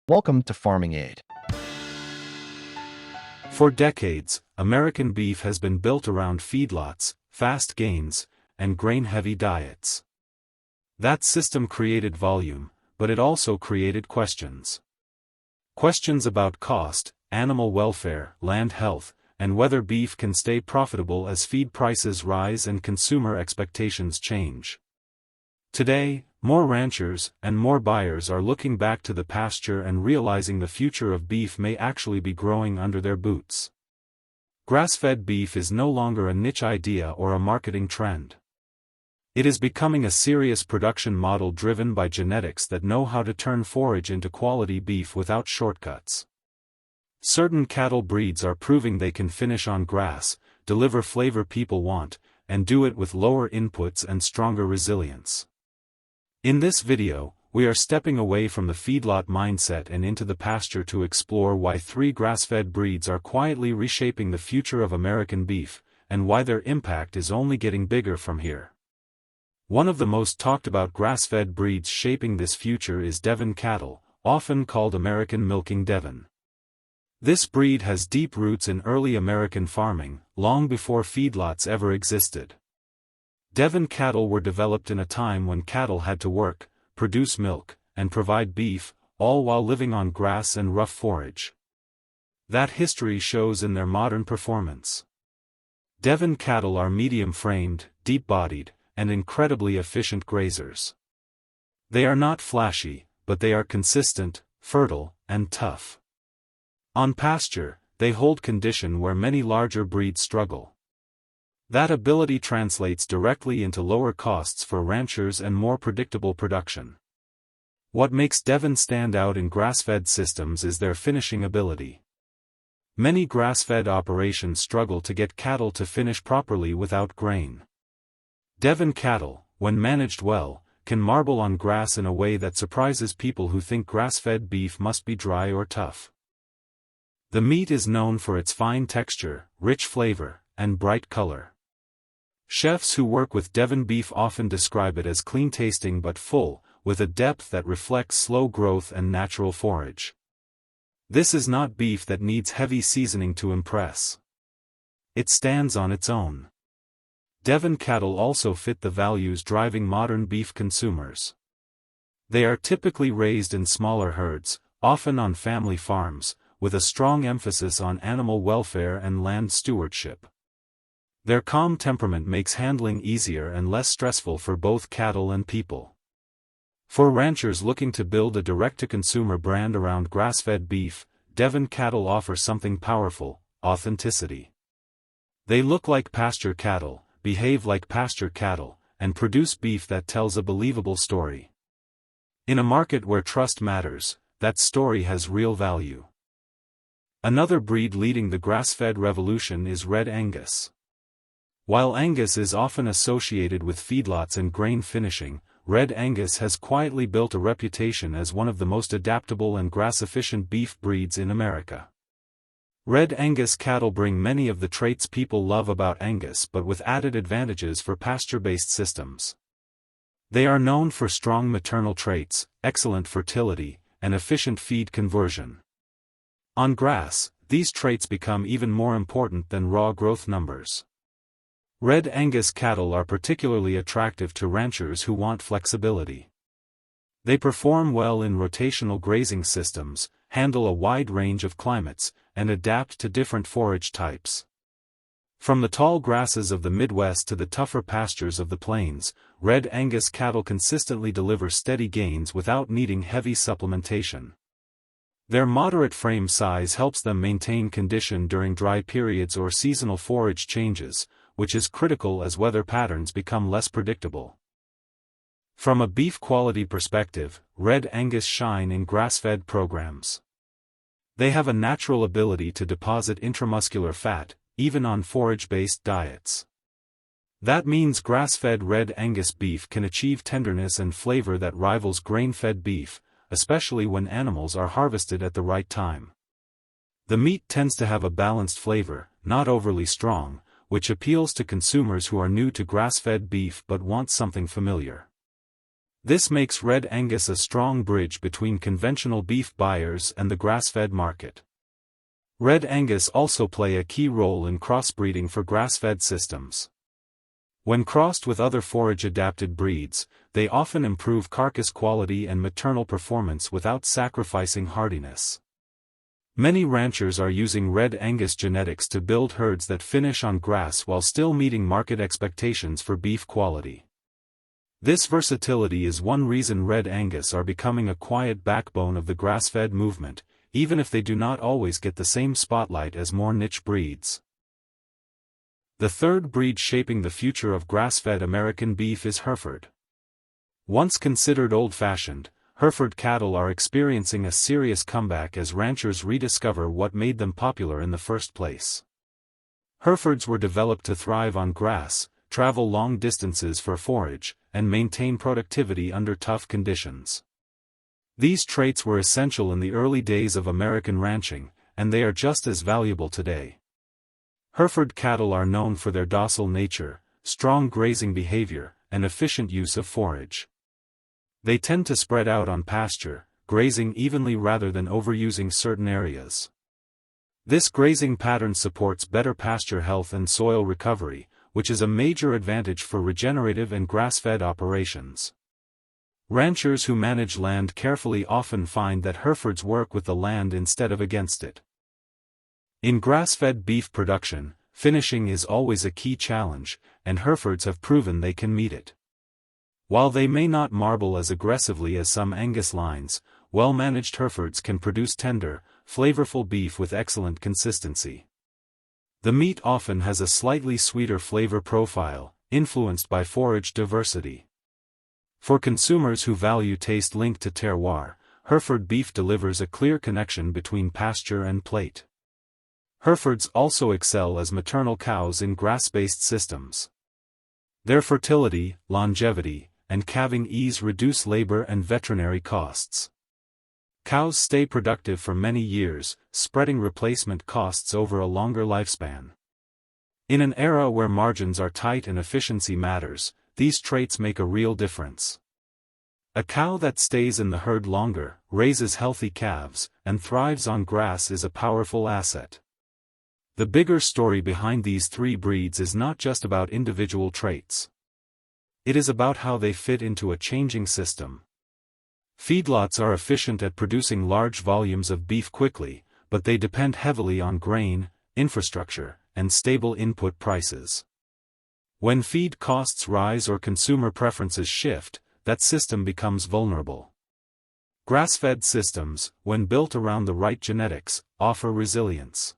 Welcome to Farming Aid. For decades, American beef has been built around feedlots, fast gains, and grain-heavy diets. That system created volume, but it also created questions. Questions about cost, animal welfare, land health, and whether beef can stay profitable as feed prices rise and consumer expectations change. Today, more ranchers and more buyers are looking back to the pasture and realizing the future of beef may actually be growing under their boots. Grass-fed beef is no longer a niche idea or a marketing trend. It is becoming a serious production model driven by genetics that know how to turn forage into quality beef without shortcuts. Certain cattle breeds are proving they can finish on grass, deliver flavor people want, and do it with lower inputs and stronger resilience. In this video, we are stepping away from the feedlot mindset and into the pasture to explore why 3 grass-fed breeds are quietly reshaping the future of American beef, and why their impact is only getting bigger from here. One of the most talked about grass-fed breeds shaping this future is Devon cattle, often called American milking Devon. This breed has deep roots in early American farming, long before feedlots ever existed. Devon cattle were developed in a time when cattle had to work, produce milk, and provide beef, all while living on grass and rough forage. That history shows in their modern performance. Devon cattle are medium-framed, deep-bodied, and incredibly efficient grazers. They are not flashy, but they are consistent, fertile, and tough. On pasture, they hold condition where many larger breeds struggle. That ability translates directly into lower costs for ranchers and more predictable production. What makes Devon stand out in grass-fed systems is their finishing ability. Many grass-fed operations struggle to get cattle to finish properly without grain. Devon cattle, when managed well, can marble on grass in a way that surprises people who think grass-fed beef must be dry or tough. The meat is known for its fine texture, rich flavor, and bright color. Chefs who work with Devon beef often describe it as clean-tasting but full, with a depth that reflects slow growth and natural forage. This is not beef that needs heavy seasoning to impress. It stands on its own. Devon cattle also fit the values driving modern beef consumers. They are typically raised in smaller herds, often on family farms, with a strong emphasis on animal welfare and land stewardship. Their calm temperament makes handling easier and less stressful for both cattle and people. For ranchers looking to build a direct-to-consumer brand around grass-fed beef, Devon cattle offer something powerful: authenticity. They look like pasture cattle, behave like pasture cattle, and produce beef that tells a believable story. In a market where trust matters, that story has real value. Another breed leading the grass-fed revolution is Red Angus. While Angus is often associated with feedlots and grain finishing, Red Angus has quietly built a reputation as one of the most adaptable and grass-efficient beef breeds in America. Red Angus cattle bring many of the traits people love about Angus but with added advantages for pasture-based systems. They are known for strong maternal traits, excellent fertility, and efficient feed conversion. On grass, these traits become even more important than raw growth numbers. Red Angus cattle are particularly attractive to ranchers who want flexibility. They perform well in rotational grazing systems, handle a wide range of climates, and adapt to different forage types. From the tall grasses of the Midwest to the tougher pastures of the plains, Red Angus cattle consistently deliver steady gains without needing heavy supplementation. Their moderate frame size helps them maintain condition during dry periods or seasonal forage changes, which is critical as weather patterns become less predictable. From a beef quality perspective, Red Angus shine in grass-fed programs. They have a natural ability to deposit intramuscular fat, even on forage-based diets. That means grass-fed Red Angus beef can achieve tenderness and flavor that rivals grain-fed beef, especially when animals are harvested at the right time. The meat tends to have a balanced flavor, not overly strong, which appeals to consumers who are new to grass-fed beef but want something familiar. This makes Red Angus a strong bridge between conventional beef buyers and the grass-fed market. Red Angus also play a key role in crossbreeding for grass-fed systems. When crossed with other forage-adapted breeds, they often improve carcass quality and maternal performance without sacrificing hardiness. Many ranchers are using Red Angus genetics to build herds that finish on grass while still meeting market expectations for beef quality. This versatility is one reason Red Angus are becoming a quiet backbone of the grass-fed movement, even if they do not always get the same spotlight as more niche breeds. The third breed shaping the future of grass-fed American beef is Hereford. Once considered old-fashioned, Hereford cattle are experiencing a serious comeback as ranchers rediscover what made them popular in the first place. Herefords were developed to thrive on grass, travel long distances for forage, and maintain productivity under tough conditions. These traits were essential in the early days of American ranching, and they are just as valuable today. Hereford cattle are known for their docile nature, strong grazing behavior, and efficient use of forage. They tend to spread out on pasture, grazing evenly rather than overusing certain areas. This grazing pattern supports better pasture health and soil recovery, which is a major advantage for regenerative and grass-fed operations. Ranchers who manage land carefully often find that Herefords work with the land instead of against it. In grass-fed beef production, finishing is always a key challenge, and Herefords have proven they can meet it. While they may not marble as aggressively as some Angus lines, well-managed Herefords can produce tender, flavorful beef with excellent consistency. The meat often has a slightly sweeter flavor profile, influenced by forage diversity. For consumers who value taste linked to terroir, Hereford beef delivers a clear connection between pasture and plate. Herefords also excel as maternal cows in grass-based systems. Their fertility, longevity, and calving ease reduce labor and veterinary costs. Cows stay productive for many years, spreading replacement costs over a longer lifespan. In an era where margins are tight and efficiency matters, these traits make a real difference. A cow that stays in the herd longer, raises healthy calves, and thrives on grass is a powerful asset. The bigger story behind these three breeds is not just about individual traits. It is about how they fit into a changing system. Feedlots are efficient at producing large volumes of beef quickly, but they depend heavily on grain, infrastructure, and stable input prices. When feed costs rise or consumer preferences shift, that system becomes vulnerable. Grass-fed systems, when built around the right genetics, offer resilience.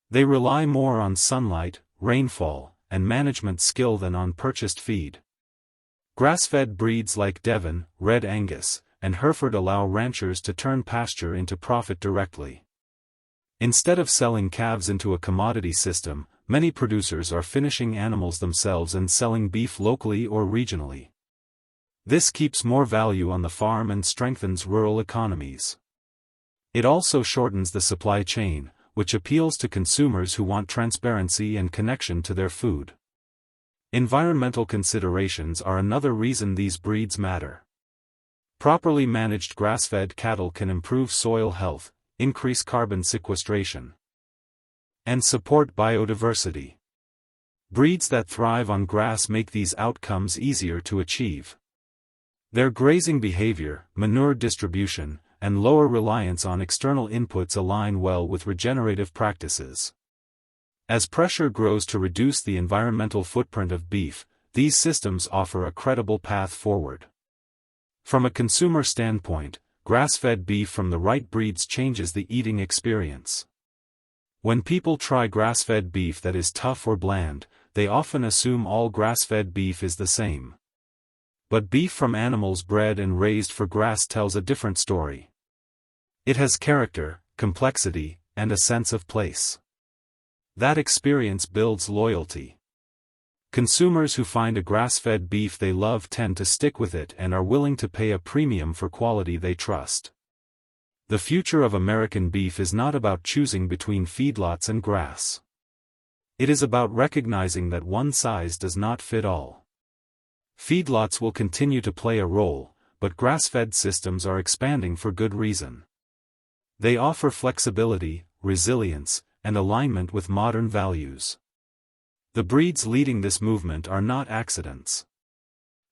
They rely more on sunlight, rainfall, and management skill than on purchased feed. Grass-fed breeds like Devon, Red Angus, and Hereford allow ranchers to turn pasture into profit directly. Instead of selling calves into a commodity system, many producers are finishing animals themselves and selling beef locally or regionally. This keeps more value on the farm and strengthens rural economies. It also shortens the supply chain, which appeals to consumers who want transparency and connection to their food. Environmental considerations are another reason these breeds matter. Properly managed grass-fed cattle can improve soil health, increase carbon sequestration, and support biodiversity. Breeds that thrive on grass make these outcomes easier to achieve. Their grazing behavior, manure distribution, and lower reliance on external inputs align well with regenerative practices. As pressure grows to reduce the environmental footprint of beef, these systems offer a credible path forward. From a consumer standpoint, grass-fed beef from the right breeds changes the eating experience. When people try grass-fed beef that is tough or bland, they often assume all grass-fed beef is the same. But beef from animals bred and raised for grass tells a different story. It has character, complexity, and a sense of place. That experience builds loyalty. Consumers who find a grass-fed beef they love tend to stick with it and are willing to pay a premium for quality they trust. The future of American beef is not about choosing between feedlots and grass. It is about recognizing that one size does not fit all. Feedlots will continue to play a role, but grass-fed systems are expanding for good reason. They offer flexibility, resilience, and alignment with modern values. The breeds leading this movement are not accidents.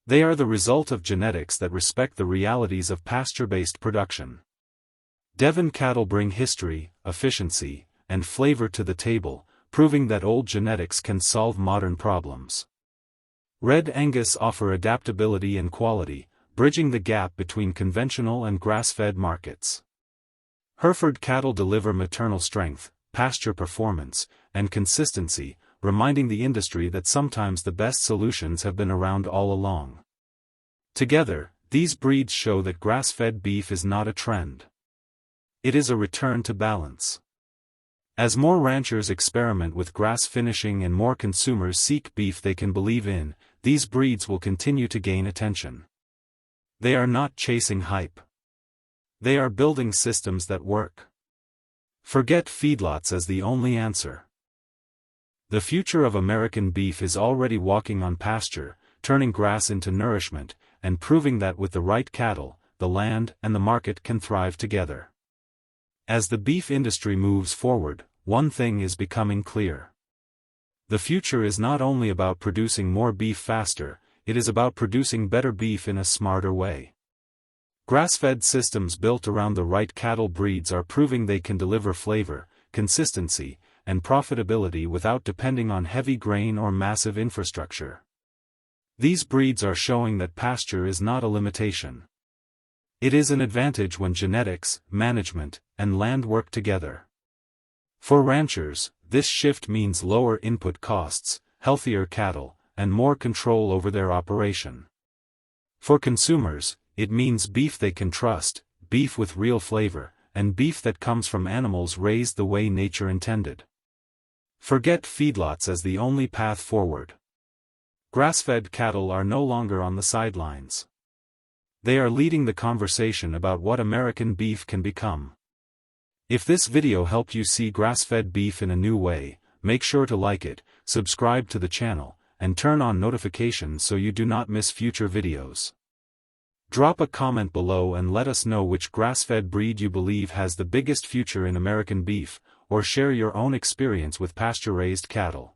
They are the result of genetics that respect the realities of pasture-based production. Devon cattle bring history, efficiency, and flavor to the table, proving that old genetics can solve modern problems. Red Angus offer adaptability and quality, bridging the gap between conventional and grass-fed markets. Hereford cattle deliver maternal strength, pasture performance, and consistency, reminding the industry that sometimes the best solutions have been around all along. Together, these breeds show that grass-fed beef is not a trend. It is a return to balance. As more ranchers experiment with grass finishing and more consumers seek beef they can believe in, these breeds will continue to gain attention. They are not chasing hype. They are building systems that work. Forget feedlots as the only answer. The future of American beef is already walking on pasture, turning grass into nourishment, and proving that with the right cattle, the land and the market can thrive together. As the beef industry moves forward, one thing is becoming clear. The future is not only about producing more beef faster, it is about producing better beef in a smarter way. Grass-fed systems built around the right cattle breeds are proving they can deliver flavor, consistency, and profitability without depending on heavy grain or massive infrastructure. These breeds are showing that pasture is not a limitation. It is an advantage when genetics, management, and land work together. For ranchers, this shift means lower input costs, healthier cattle, and more control over their operation. For consumers, it means beef they can trust, beef with real flavor, and beef that comes from animals raised the way nature intended. Forget feedlots as the only path forward. Grass-fed cattle are no longer on the sidelines. They are leading the conversation about what American beef can become. If this video helped you see grass-fed beef in a new way, make sure to like it, subscribe to the channel, and turn on notifications so you do not miss future videos. Drop a comment below and let us know which grass-fed breed you believe has the biggest future in American beef, or share your own experience with pasture-raised cattle.